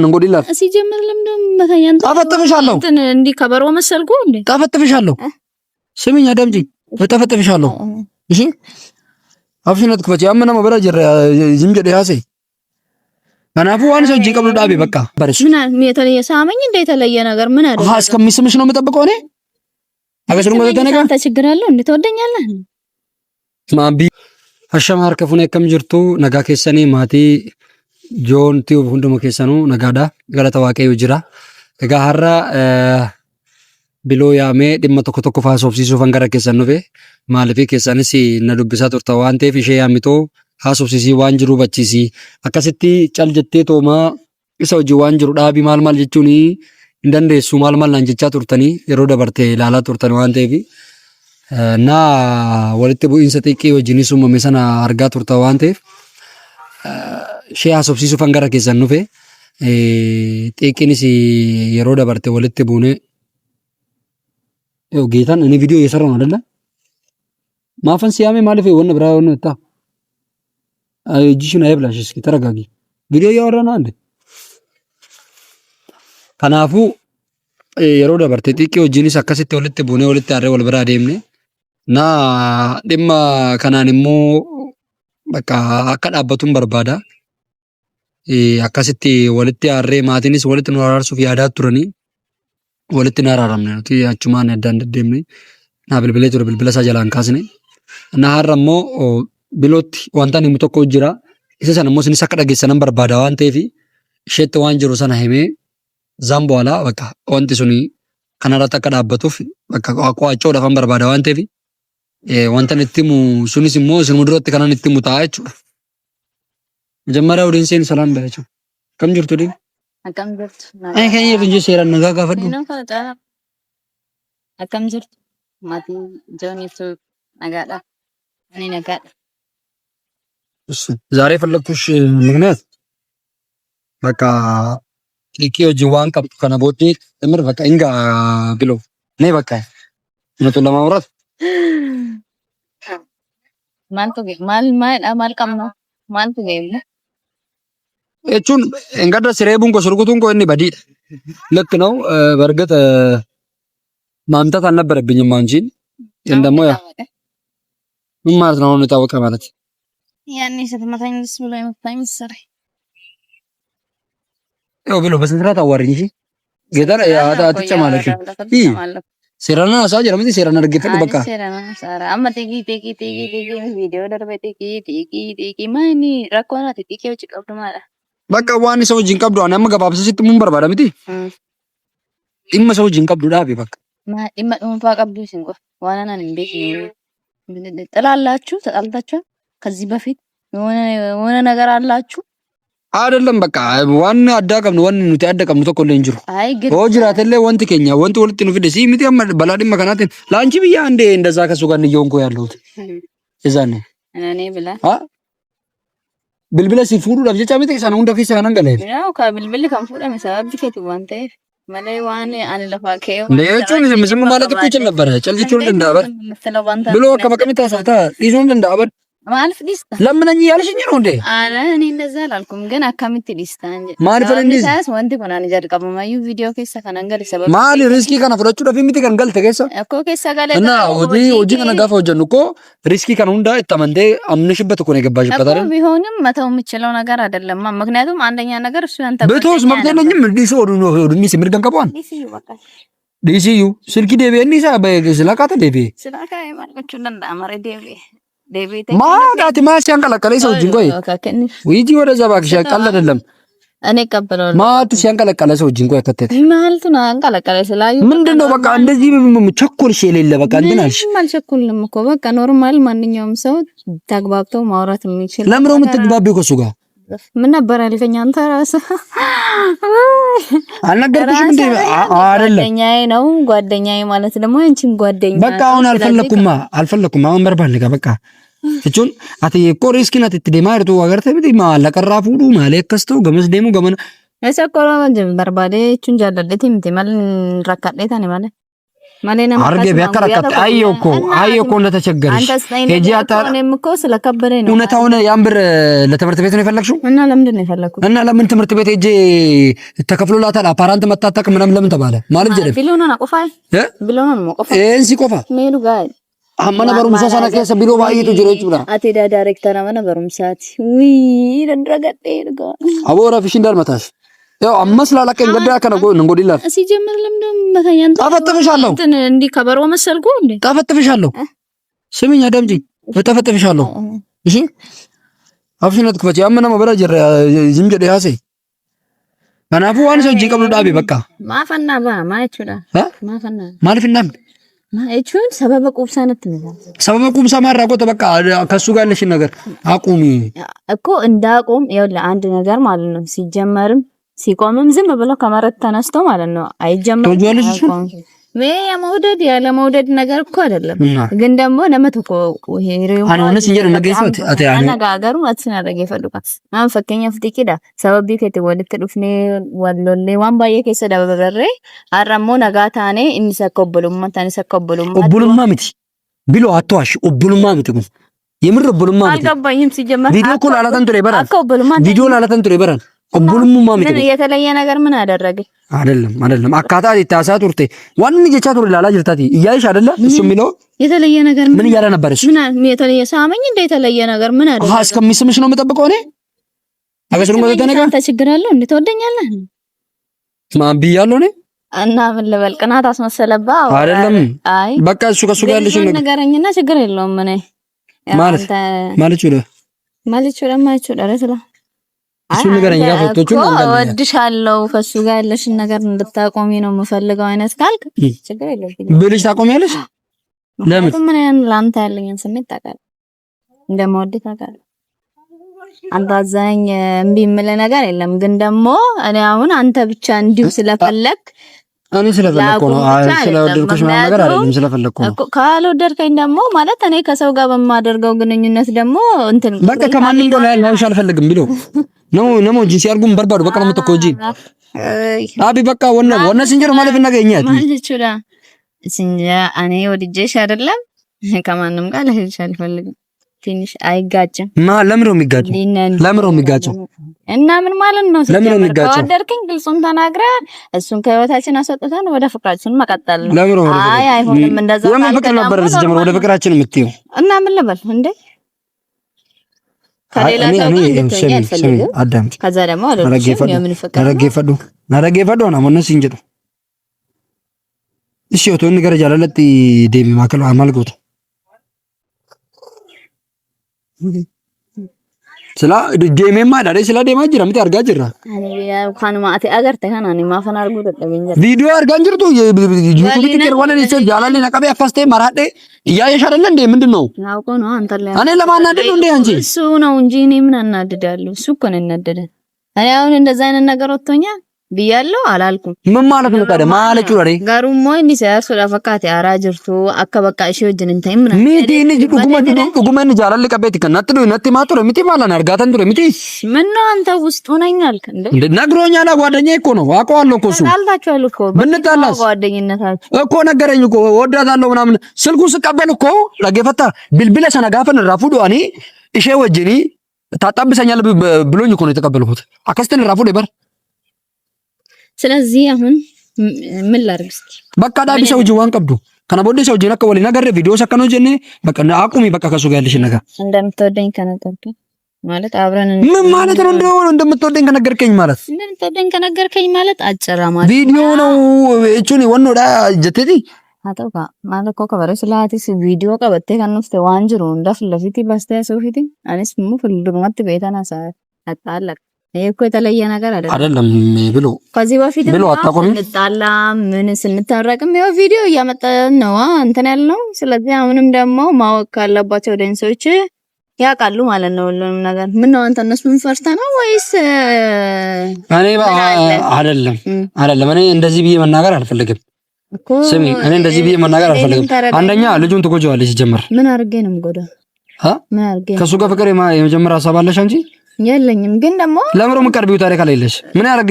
እንጎዲላል ሲጀምር ለምንድነው መታኛን ታፈጥፍሻለሁ እንዴ ከበሮ መሰልኩ እንዴ ታፈጥፍሻለሁ ስሚኝ አዳምጪኝ ታፈጥፍሻለሁ እሺ አፍሽነት ክፈች ያመና መበራ ጀራ ዝንጀደ ያሴ አናፉ ዋን ሰው ጂቀብሉ ዳቤ በቃ በርሽ ምን የተለየ ሳመኝ እንደ የተለየ ነገር ምን አይደለም እስከሚስምሽ ነው የምጠብቀው እኔ አገሽሩ መተነጋ አንተ ችግር አለው እንዴ ትወደኛለህ ማቢ አሸማር ከፉኔ ከምጅርቱ ነጋ ከሰኔ ማቲ ጆን ቲዩ ሁንዱም ከሰኑ ነጋዳ ገለታ ዋቀዩ ጅራ ጋሃራ ቢሎ ያሜ ድመ ቶኮ ቶኮ ፋሶፍሲሱ ፈንገረ ከሰኑ በ ማለፊ ከሰንሲ ነዱብሳ ቱርታ ዋንቴ ፊሼ ያሚቶ ሀሶፍሲሲ ዋንጅሩ በቺሲ አከስቲ ጨልጀቴ ቶማ ኢሰው ጂ ዋንጅሩ ዳቢ ማልማል ጀቹኒ እንደንደሱ ማልማል ናንጀቻ ቱርተኒ የሮ ደበርቴ ላላ ቱርተኒ ዋንቴ ፊ እና ወለተ ቡኢንሰ ጥቂ ወጅኒሱ መመሰና አርጋ ቱርታ ዋንቴ ሼ ሀሶፍሲሱ ፈንገረ ከሰኑ ፈ ጥቂኒሲ የሮ ደበርቴ ወለተ ቡኔ ያው ጌታን እኔ ቪዲዮ እየሰራው ነው አይደለ ማፈን ሲያሜ ማለፈ ወነ ብራው ነው ታ እጂሽን አይብላሽ እስኪ ተረጋጊ ቪዲዮ እያወራና አንዴ ከናፉ የሮ ደበርቴ ጥቂ ወጂኒስ አከሰተ ወለተ ቡኔ ወለተ አረ ወልብራ ደምኔ ና ደማ ከናንሞ በቃ አከዳበቱን በርባዳ አከሰተ ወለተ አረ ማቲኒስ ወለተ ነው አራርሱ ያዳት ቱረኒ ወለተ ናራራም ነው ቲ አቹማን ያዳንደ ደምኔ ና ብልብለ ቱረ ብልብለ ሳጀላን ካስኔ እና ሀረሞ ቢሎት ዋንታን ይምቶኮ ጅራ ኢሰሰን ሞ ሲንሳ ከደገሰን በርባዳ ዋንቴፊ ሸት ዋንጅሩ ሰና ሄሜ ዛም በኋላ በቃ ወንት ሱኒ ከናራ ተከዳበቱፍ በቃ ቋቋቸው ደፈን በርባዳ ዋንቴፊ ዋንታን እትሙ ሱኒስ ሞ ስን ሙድሮት ከናን እትሙ ታአቹ መጀመሪያ ኦዲንሴን ሰላም ባያቸው ከም ጅርቱ ዲ አከም ጅርቱ አይ ከየ ልጅ ሴራ ነጋጋ ፈዱ አከም ጅርቱ ማቲ ጆኒቱ ነጋዳ እኔ ነጋዳ እሺ ዛሬ ፈለኩሽ ምክንያት በቃ ኪኪዮ ጂዋን ቀብጡ ከነቦቲ እምር በቃ እንጋ ብሎ ነይ በቃ እውነቱን ለማውራት ማል ቀም ነው ማልቱ ገይለ እቹን እንጋዳ ሲሬቡን ኮስርጉቱን ኮ እኔ በዲ ልክ ነው በርግጥ ማምጣት አልነበረብኝም አንቺን እንደሞ ያ ምን ማለት ነው ነው ታወቀ ማለት ያኔ ስትመታኝ ደስ ብሎ አይመታኝ መሰለኝ ያው ብሎ በስንትራት አዋሪኝ እሺ ጌታን አትጨማለሽ ሴራና አሳጀ ለምን ሴራና ደግፈል በቃ ሴራና ሳራ አመቴ ጊቴ ቪዲዮ ደርበቴ ጊቴ ማኒ ረኮና ጥቂው ጭቀብዱ ማለት በቃ ዋኒ ሰው ጂን ቀብዱ አና መገባብስ ሲት ምን በርባዳ ምቲ ኢማ ሰው ጂን ቀብዱ ዳቢ በቃ ኢማ ኡንፋ ቀብዱ ሲንቆ ዋናና እንዴት ጥላላችሁ ተጣልታችሁ ከዚህ በፊት የሆነ ነገር አላችሁ አይደለም በቃ ዋና አዳቀም ነው ዋና ነው ያዳቀም ነው ተቆለ እንጅሩ ሆጅራተለ ወንት ከኛ ወንት ወልጥ ነው ፍደሲ ምት ያመ በላዲ መከናት ላንቺ ብያ እንደ እንደዛ ከሱ ጋር ነው ያለሁት እዛኔ እኔ ብላ ብልብለ ሲፉዱ ለብቻ ምት ከሰና እንደ ፊስ ከናን ገለ ያው ከብልብል ከንፉዳ መሰብ ቢከቱ ዋንተ መለይ ዋኔ አንለፋከው ለየቹን ዝም ማለት እኮ ይችላል ነበር ጨልጭቹን እንዳበር ብሎ ከመቀመጥ ታሳታ ይዞን እንዳበር ማልፍ ዲስታ ለምንኝ ያልሽኝ ነው እንዴ አረ እኔ እንደዛ አላልኩም ግን አካምት ዲስታ እንጂ ማልፈን እንዴ ሳስ ወንድ ኮናን ጀርቀም ማዩ ቪዲዮ ከሰ ከናንገር ሰበብ ማል ሪስኪ ከና ፍለቹ ደፊ ከን ገል ተገሰ እኮ ከሰ ጋለ እና ወጂ ከና ጋፋ ወጀን እኮ ሪስኪ ከን ሁንዳ እተመንዴ አምነሽበት እኮ ነው የገባሽበት አይደል ቢሆንም መተው የምችለው ነገር አይደለም ምክንያቱም አንደኛ ነገር እሱ ያንተ በቶስ መብተለኝም ዲስ ወዱ ነው ዲስ ምርገን ከቧን ዲሲዩ ስልኪ ዴቤ እንዲሳ በስላካተ ዴቤ ስላካ ማልከቹ እንዳ አማረ ዴቤ ማዳት ማስ ያንቀለቀለ ሰው ጅንቆይ ወይጂ ወደዛ ባክሽ ያቀል አይደለም እኔ ቀበለው ማቱ ሲያንቀለቀለ ሰው ጅንቆይ ከተተ ማልቱ ነው ያንቀለቀለ ስላዩ ምንድነው በቃ እንደዚህ ቸኩልሽ የሌለ በቃ እንድናልሽ ማልቸኩልም እኮ በቃ ኖርማል ማንኛውም ሰው ተግባብተው ማውራት የሚችል ለምሮ የምትግባቢው ከሱ ጋር ምን ነበር ያልከኝ አንተ ራስህ አልነገርኩሽም እንዴ አይደለም ጓደኛዬ ማለት ደግሞ አንቺም ጓደኛ በቃ አሁን አልፈለኩም አሁን በርባል ጋር በቃ እቹን አትይ እኮ ሪስክ ናት ትደማርቱ ወገርተ ቢዲ ማለቀራፉዱ ማለከስተው ገመስ ደሙ ገመና እሰቆራ በርባዴ እቹን ጃለለቲ ምት ማል ረካዴታ ነው ማለት ማለና አርገ ቢያከራከት አየኮ እንደተቸገረሽ ሄጂ አጣር እኔም እኮ ስለከበደኝ ነው እውነታውን ያን ብር ለትምህርት ቤት ነው የፈለግሽው እና ለምንድን ነው የፈለኩት እና ለምን ትምህርት ቤት ሄጂ ተከፍሎላታል አፓራንት መታጠቅ ምንም ለምን ተባለ ማለት ጀደብ ቢሎና ቆፋይ ቢሎና ቆፋ እንሲ ቆፋ ሜሉ ጋር አማና በሩምሳ ሳና ከሰ ቢሎ ባይቱ ጅሮች ብላ አቴዳ ዳይሬክተር አማና በሩምሳት ዊ ረንድረገጤ ይርጋ አቦራ ፊሽ እንዳልመታሽ ያው አመስላላቀኝ ገዳ ከነጎ እንጎዲላ እሲ ጀመር ለምንድን መታኛን ተፈተፈሻለሁ እንዴ ከበሮ መሰልኩ እንዴ ተፈተፈሻለሁ ስሚኝ አዳምጪ ተፈተፈሻለሁ እሺ አፍሽነት ከፈች ያመና መበራ ጀራ ዝምጀደ ያሴ አናፉ ዋን ሰው ጂቀብሉ ዳቢ በቃ ማፈና ማይቹዳ ማፈና ማልፍና ማይቹን ሰበበ ቁብሳነት ነው ሰበበ ቁብሳ ማራቆት በቃ ከሱ ጋር ያለሽ ነገር አቁሚ እኮ እንዳቆም ይኸውልህ አንድ ነገር ማለት ነው ሲጀመርም ሲቆምም ዝም ብሎ ከመረት ተነስቶ ማለት ነው አይጀመርም የመውደድ ያለ መውደድ ነገር እኮ አይደለም ግን ደግሞ ለመተኮ ሄሪው አናነስ እንጀራ ነገይፈት አነጋገሩ አትናደገ ይፈልጋል ማን ፈከኛ ፍቲኪዳ ሰበብ ቢከት ወልት ዱፍኔ ወሎሌ ዋን ባየ ከሰዳ በበረ አራሞ ነጋታኔ እንሰከበሉማ ታንሰከበሉማ ኦቡሉማ ምት ቢሎ አትዋሽ ኦቡሉማ ምት የምር ኦቡሉማ ምት አልገባኝም ሲጀመር ቪዲዮ ኮል አላተንቱ ይበራል ቪዲዮ አላተንቱ ይበራል ኦቡሉማ ምት የተለየ ነገር ምን አደረገ አይደለም አካታ ይታሳት ወርቴ ዋን ልጅቻ ቱር ላላ ጅርታቲ እያይሽ አይደለ እሱ የሚለው የተለየ ነገር ምን ያለ ነበር እሱ ምን የተለየ ሳመኝ እንደ የተለየ ነገር ምን አደረገ እስከሚስምሽ ነው የምጠብቀው እኔ አገስሩ ነው ተነጋ ተችግራለሁ እንዴ ተወደኛለህ ማን ቢያለው እኔ እና ምን ልበል ቅናት አስመሰለባ አይደለም አይ በቃ እሱ ከሱ ጋር ያለሽ ነገርኝና ችግር የለውም እኔ ማለት ደረሰላ እሱ ነገርኛ ፎቶቹን ወድሻለሁ ከሱ ጋር ያለሽን ነገር እንድታቆሚ ነው የምፈልገው አይነት ካልክ ችግር የለውም ብልሽ ታቆሚያለሽ ለምን ምን ላንተ ያለኝን ስሜት ታውቃለህ እንደምወድህ ታውቃለህ አንተ አዛኝ እምቢ የምልህ ነገር የለም ግን ደግሞ እኔ አሁን አንተ ብቻ እንዲሁ ስለፈለክ እኔ ስለፈለኩ ነው ስለወደድኩሽ ማለት ነገር አይደለም ስለፈለኩ ነው ካልወደድከኝ ደግሞ ማለት እኔ ከሰው ጋር በማደርገው ግንኙነት ደግሞ እንትን በቃ ከማንም ጋር ያልሽ አልፈልግም ቢሉ ነው ጂሲ አርጉም በርባሩ በቃ ነው ተቆጂ አቢ በቃ ወነ ሲንጀር ማለት እናገኛት ማለት ይችላ ሲንጀራ እኔ ወድጄሽ አይደለም ከማንም ጋር ልሄድሽ አልፈልግም ትንሽ አይጋጭም ለምን ነው የሚጋጨው እና ምን ማለት ነው ከወደድከኝ ግልጹን ተናግረህ እሱን ከህይወታችን አስወጥተን ወደ ፍቅራችን መቀጠል ነው አይ አይሆንም እንደዛ ለምን ፍቅር ነበር ሲጀምር ወደ ፍቅራችን የምትይው እና ምን ልበል እንዴ ከሌላ ሰው ጋር አዳምጥ ከዛ ደግሞ አለልሽም የምን ፍቅር ናረጌፈዶ ነው ማለት ሲንጀሩ እሺ ወቶ ንገረጃ ለለጥ ዴሚ ማከለ አማልጎት ስላ ዴሜማ ዳሬ ስላ ዴማ ጅራ ምት አርጋ ጅራ ካን ማአቴ አገርተ ካናኒ ማፈን አርጉ ተጠበኝ ቪዲዮ አርጋን ጅርቱ ዩቲዩብ ቲክቶክ ወለ ለሰ ጃላሊ ነቀበ አፋስቴ ማራዴ እያየሽ አይደለ እንዴ ምንድነው ናውቆ ነው አንተ ላይ እኔ ለማናደድ ነው እንዴ አንቺ እሱ ነው እንጂ እኔ ምን አናደዳለሁ እሱ እኮ ነው እናደደ እኔ አሁን እንደዛ አይነት ነገር ወጥቶኛ ብያለሁ አላልኩም ምን ማለት ነው ታዲያ ማለቹ አይደል ጋሩሞ እንዲ ሲያርሱ ለፈካት ያራጅርቱ አከበቃ እሺ ወጅን እንታይ ምን ሚቲ እንጂ ጉጉመን ጃላሊ ቀበት ከናት ነው ነቲ ማጥሮ ሚቲ ማላን አርጋታን ድሮ ሚቲ ምን ነው አንተ ውስጥ ሆነኛል እንዴ ነግሮኛል ጓደኛዬ እኮ ነው አውቀዋለሁ እኮ እሱ ታልታችኋል እኮ ብንጣላስ ጓደኝነታችሁ እኮ ነገረኝ እኮ ወዳታለሁ ምናምን ስልኩ ስቀበል እኮ ለገፈታ ቢልቢለ ሰነጋፈን ራፉዶ እኔ እሺ ወጅኒ ታጣብሰኛል ብሎኝ እኮ ነው የተቀበልኩት አከስተን ራፉ ለበር ስለዚህ አሁን ምን ላድርግ እስኪ በቃ ዳቢ ሰው ጅዋን ቀብዱ ከና ቦዴ ሰው ጅና ከወሊ ነገር ቪዲዮ ሰከኖ ጀኔ በቃ አቁሚ በቃ ከሱ ጋር ያለሽ ነገር እንደምትወደኝ ከነገርኩ ማለት አብረን ምን ማለት ነው እንደምትወደኝ ከነገርከኝ ማለት እንደምትወደኝ ከነገርከኝ ማለት አጭራ ማለት ቪዲዮ ነው እቹኒ ወኖዳ ጀቴቲ አተውካ ማለት ኮከበረ ስላቲስ ቪዲዮ ቀበቴ ከነስተ ዋንጅሩ እንደፍለፊቲ ባስተ ሰውፊቲ አኔስ ሙ ፍልዱማት ቤታናሳ አጣላክ እኮ የተለየ ነገር አይደለም ብሎ ከዚህ በፊት ብሎ አጣቆም እንጣላ ምን ስንታረቅም ያው ቪዲዮ እያመጣን ነው እንትን ያለው ስለዚህ አሁንም ደግሞ ማወቅ ካለባቸው ደንሶች ያውቃሉ ማለት ነው ሁሉንም ነገር ምን ነው አንተ እነሱን ፈርተህ ነው ወይስ እኔ አይደለም እኔ እንደዚህ ብዬ መናገር አልፈልግም ስሚ እኔ እንደዚህ ብዬ መናገር አልፈልግም አንደኛ ልጁን ትጎጂዋለሽ ጀመር ምን አድርጌ ነው የምጎዳው ምን አድርጌ ከሱ ጋር ፍቅር የመጀመሪያ ሐሳብ አለሽ አንቺ የለኝም ግን ደግሞ ለምሮ መቀርቢው ታሪክ አለለሽ ምን ያረግ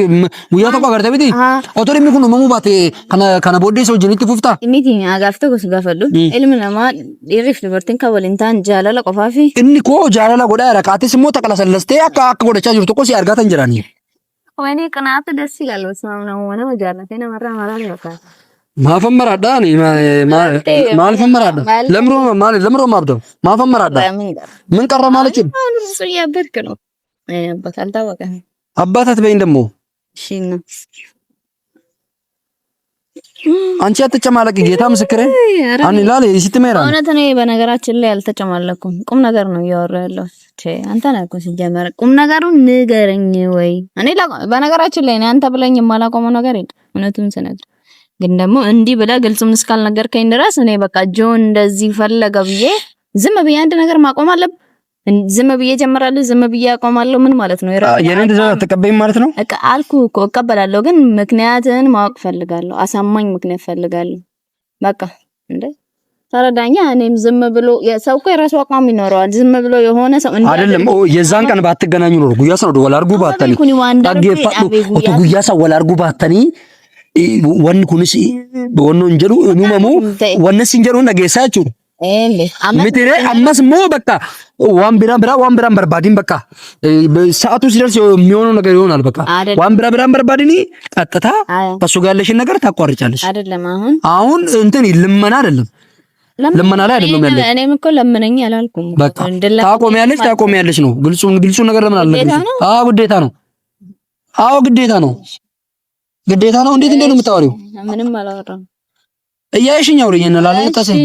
ሙያ ተቋጋር ተብቲ ኦቶሪ ሚኩኑ መሙባቴ ከነ ቦዴ ሰው ጅኒት ፉፍታ ሚቲ አጋፍተ ጎስ ጋፈሉ ኢልም ለማ ዲሪፍ ሊበርቲን ከወሊንታን ጃላላ ቆፋፊ እኒ ኮ ጃላላ ጎዳ ያረካቲ ስሞ ተቀላሰለስቴ አካ ጎዳቻ ጅርቶ ኮ ሲያርጋታ እንጀራኒ ወይኔ ቅናት ደስ ይላል ወስማም ነው ወነ ጃላቴ ነው መራ ይወጣ ማፈመራዳ ነኝ ማልፈመራዳ ለምሮ ማብደው ማፈመራዳ ምን ቀረ ማለት እሱ ያበርክ ነው በቃል ታወቀ አባታት በይን ደሞ እሺና አንቺ አትጨማለቂ ጌታ ምስክሬ አኒ ላለ ይስጥሜራ እውነት ነው በነገራችን ላይ አልተጨማለኩም ቁም ነገር ነው እያወራሁ ያለው አንተ ነህ እኮ ሲጀመር ቁም ነገሩን ንገረኝ ወይ እኔ በነገራችን ላይ አንተ ብለኝ የማላቆመው ነገር የለም እውነቱን ስነግር ግን ደግሞ እንዲህ ብለህ ግልጽም እስካልነገርከኝ ድረስ እኔ በቃ ጆን እንደዚህ ፈለገ ብዬ ዝም ብዬ አንድ ነገር ማቆም አለብኝ ዝም ብዬ ጀምራለሁ ዝም ብዬ አቆማለሁ ምን ማለት ነው የኔን ትዕዛዝ አትቀበይም ማለት ነው አልኩ እኮ እቀበላለሁ ግን ምክንያትን ማወቅ ፈልጋለሁ አሳማኝ ምክንያት ፈልጋለሁ በቃ እንዴ ተረዳኛ እኔም ዝም ብሎ የሰው እኮ የራሱ አቋም ይኖረዋል ዝም ብሎ የሆነ ሰው አይደለም የዛን ቀን ባትገናኙ ነው ጉያሳ ነው ወላ አርጉ ባተኒ ታጌ ጉያሳ ወላ አርጉ ባተኒ ወን ኩንሲ ወኖ እንጀሩ ኑመሙ ወነስ እንጀሩ ነገሳችሁ ምትሬ አማስ ሞ በቃ ዋን ቢራ በርባዲን በቃ ሰዓቱ ሲደርስ የሚሆነው ነገር ይሆናል በቃ ዋን ቢራ በርባዲኒ ቀጥታ ከሱ ጋር ያለሽን ነገር ታቋርጫለሽ አይደለም አሁን እንትን ልመና አይደለም ልመና ላይ አይደለም ያለው እኔም እኮ ለምነኝ አላልኩም በቃ ታቆሚያለሽ ነው ግልጹ ነገር ለምን አልነገርሽ ግዴታ ነው ግዴታ ነው እንዴት ነው የምታወሪው ምንም አላወራም እያይሽኝ አውሪኝ እንላለን ተሰብ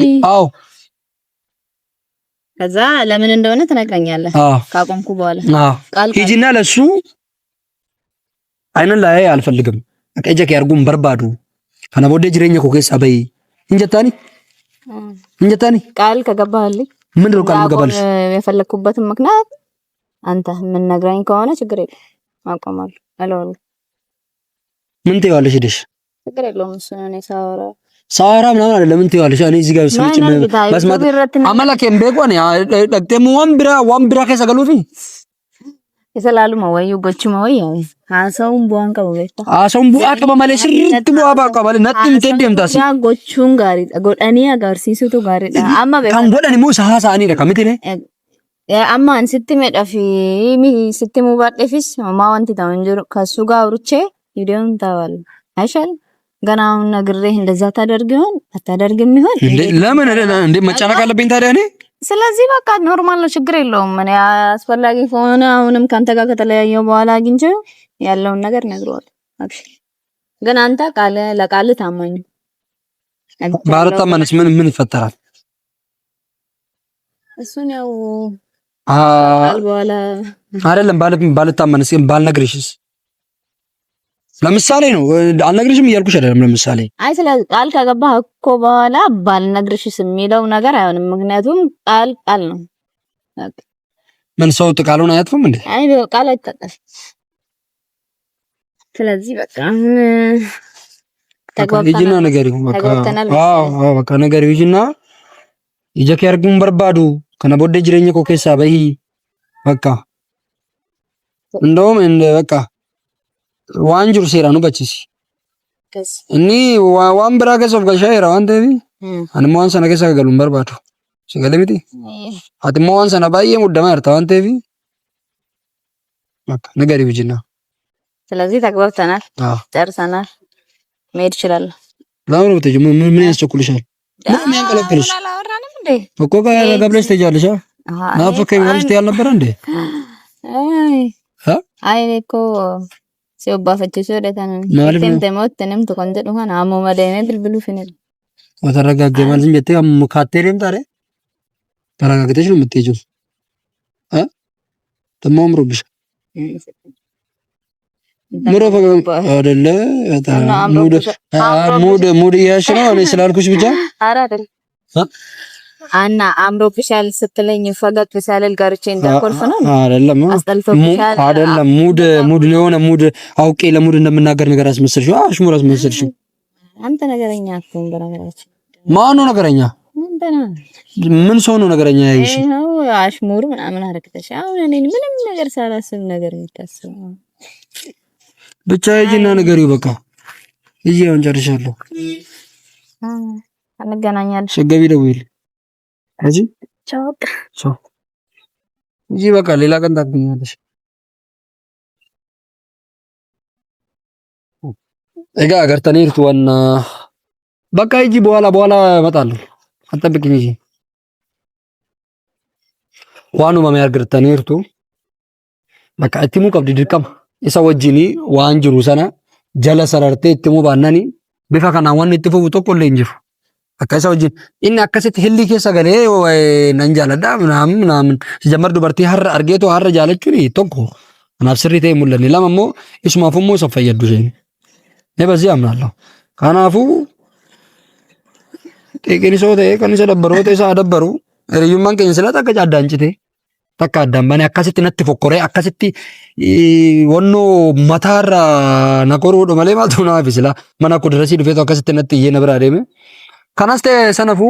ከዛ ለምን እንደሆነ ትነግረኛለህ ካቆምኩ በኋላ ሂጂና ለሱ አይነን ላይ አልፈልግም አቀጀክ ያርጉም በርባዱ ከነ ቦዴ ጅሬኛ ኮኬስ አበይ እንጀታኒ ቃል ከገባህልኝ ምን ነው ቃል ገባልሽ የፈለኩበት ምክንያት አንተ ምን ነግራኝ ከሆነ ችግር የለም አቆማለሁ አለወል ምን ትይዋለሽ ሄደሽ ችግር የለውም እሱ ነው ሳራ ምናምን አይደለም ምን ትይዋለሽ እኔ እዚህ ጋር ስልጭ መስማት አመላከም በቆን ደቅተሙ ወንብራ ከሰገሉፊ ይሰላሉ ማወዩ ጎቹ ማወዩ አሰውን ቧን ከበታ አሰውን ቧ አቀበመለ ሽርት ቧ ባቀበለ ነጥም ተደም ታሲ ያ ጎቹን ጋሪ ጎዳኒ አጋርሲሱቱ ጋሪ አማ ካን ጎዳኒ ሙሳ ሃሳኒ ረከምትኔ አማ አንስትመዳፊ ሚ ስትሙ ባደፊስ ማዋንቲ ታንጀሩ ከሱ ጋር አውርቼ ቪዲዮን ታዋል አይሻል ገናውን ነግሬህ እንደዛ ታደርግ ይሆን አታደርግም ይሆን ለምን እንዴ መጫናቅ አለብኝ ታዲያ እኔ ስለዚህ በቃ ኖርማል ነው ችግር የለውም እኔ አስፈላጊ ሆነ አሁንም ካንተ ጋር ከተለያየው በኋላ አግኝቼው ያለውን ነገር ነግሯል አብሽር ግን አንተ ለቃል ታማኝ ባረታማነስ ምን ይፈጠራል እሱን ያው በኋላ አይደለም ባልታማነስ ባልነግርሽስ ለምሳሌ ነው አልነግርሽም እያልኩሽ አይደለም ለምሳሌ አይ ስለ ቃል ከገባህ እኮ በኋላ ባልነግርሽስ የሚለው ነገር አይሆንም ምክንያቱም ቃል ነው ምን ሰው ቃሉን አያጥፍም እንዴ አይ ቃል አይጣጣም ስለዚህ በቃ ይጂና ነገር ይሁን በቃ በቃ ነገር ይጂና ይጀክ ያርጉም በርባዱ ከነ ቦዴ ጅሬኛ ኮኬሳ በይ በቃ እንደውም በቃ ዋንጁር ሴራ ነው በቺሲ እኒ ዋን ብራ ገሶፍ ገሻይራ አንተቢ አንማን ሰነ ገሳ ገሉም በርባዱ ሲገለሚቲ አትማን ሰነ ባየ ሙደማ ያርታ አንተቢ በቃ ነገር ይብጅና ስለዚህ ተግባብተናል ጨርሰናል መሄድ ይችላል ለምን ወጥተሽ ምን ያስቸኩልሻል ምን ያንቀለቅልሽ እኮ ጋር ገብለሽ ትሄጃለሽ ናፈከኝ ማለት ያልነበረ እንዴ አይ እኮ ሲወባፈችሽ ወደታን ተሞተንም ተቆንደዱ ሆነ አሞ መደኔ ድልብሉ ፍነል ወተረጋገ ማለት እንጂ ተም ካቴሪም ታረ ተረጋግተሽ ነው የምትሄጂው ተማምሮብሽ ምሮፈ አይደለ ሙድ ያሽ ነው እኔ ስላልኩሽ ብቻ ኧረ አይደል አና አምሮብሻል ስትለኝ ፈገግ ብሳለል ጋርቼ እንዳኮልፍ ነው አይደለም አይደለም ሙድ ለሆነ ሙድ አውቄ ለሙድ እንደምናገር ነገር አስመስልሽው አሽሙር አስመስልሽው አንተ ነገረኛ አትሁን በነገራችን ማን ነው ነገረኛ ምን ሰው ነው ነገረኛ ያይሽ አሽሙር ምናምን አረክተሽ አሁን እኔን ምንም ነገር ሳላስብ ነገር የምታስበው ብቻ ሂጂና ንገሪው በቃ ሂጂ አሁን ጨርሻለሁ እንገናኛለን ሸገቢ ደውል እጂ ቻው ቻው ሂጂ በቃ ሌላ ቀን ታገኛለሽ እጋ አገርተኔርቱ ዋና በቃ ሂጂ በኋላ እመጣለሁ አጠብቂኝ ሂጂ ዋኑ ማሚያርግርተኔርቱ በቃ እቲሙ ቀብዲ ድርቀም isa wajjini waan jiru sana jala sarartee ittimu baannani bifa kanaan waan itti fufu tokko illee hin jiru akka isa wajjin inni akkasitti hilli keessa galee nan jaaladha ምናምን ሲጀመር dubartii har'a argeetu har'a jaalachuun tokko anaaf sirrii ta'e mul'anne lama immoo isumaaf immoo isa fayyadu isheen ne basi amnaallah kanaafuu xiqinisoo ta'e kan isa dabbaroota isaa dabbaru hiriyyummaan keenya sila takka caaddaan cite takka addaan bane akkasitti natti fokkoree akkasitti wonno mataarra na koruudhu malee maaltu naaf sila mana kudrasii dhufeetu akkasitti natti iyyee na biraa deeme kanas ta'e sanafu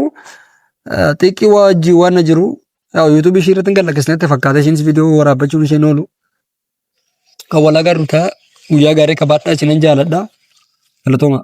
xiqqii wajji waan jiru yaw yuutuubii ishii irratti kan lakkisnetti fakkaata ishiinis viidiyoo waraabbachuun isheen oolu kan wal agarru ta'a guyyaa gaarii qabaadhaa isinan jaaladha galatooma